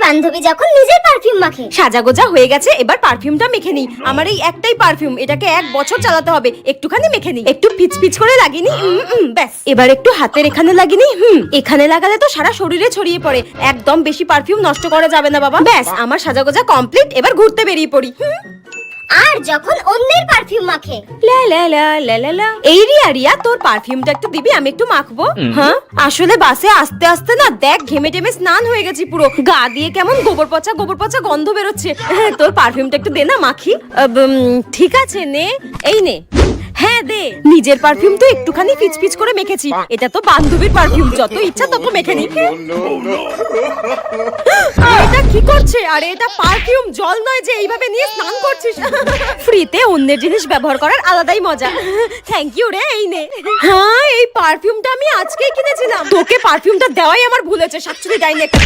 বান্ধবী যখন নিজের পারফিউম মাখে। সাজাগোজা হয়ে গেছে, এবার পারফিউমটা মেখে নিই। আমার এই একটাই পারফিউম, এটাকে 1 বছর চালাতে হবে। একটুখানি মেখে নিই, একটু পিচ পিচ করে লাগিনি। ব্যাস, এবার একটু হাতের এখানে লাগিনি। এখানে লাগালে তো সারা শরীরে ছড়িয়ে পড়ে। একদম বেশি পারফিউম নষ্ট করা যাবে না বাবা। ব্যাস, আমার সাজাগোজা কমপ্লিট। এবার ঘুরতে বেরিয়ে পড়ি। আর যখন অন্যের পারফিউম মাখে। লা লা লা লা লা লা। এই রিয়া, তোর পারফিউমটা একটু দিবি, আমি একটু মাখবো। হ্যাঁ, আসলে বাসে আস্তে আস্তে না, দেখ ঘেমে টেমে স্নান হয়ে গেছি পুরো। গা দিয়ে কেমন গোবর পচা গন্ধ বেরোচ্ছে। তোর পারফিউমটা একটু দে না, মাখি। ঠিক আছে, নে, এই নে। হ্যাঁ দে। নিজের পারফিউম তো একটুখানি পিচ পিচ করে মেখেছি, এটা তো বান্ধবীর পারফিউম, যত ইচ্ছা তত মেখে নি। এটা কি করছে? আরে এটা পারফিউম, জল নয় যে এইভাবে নিয়ে স্নান করছিস। ফ্রিতে অন্যের জিনিস ব্যবহার করার আলাদাই মজা। থ্যাংক ইউ রে, এই নে। হ্যাঁ, এই পারফিউমটা আমি আজকেই কিনেছিলাম। তোকে পারফিউমটা দেওয়াই আমার ভুল হয়েছে, শাকচুরি ডাইনি একটা।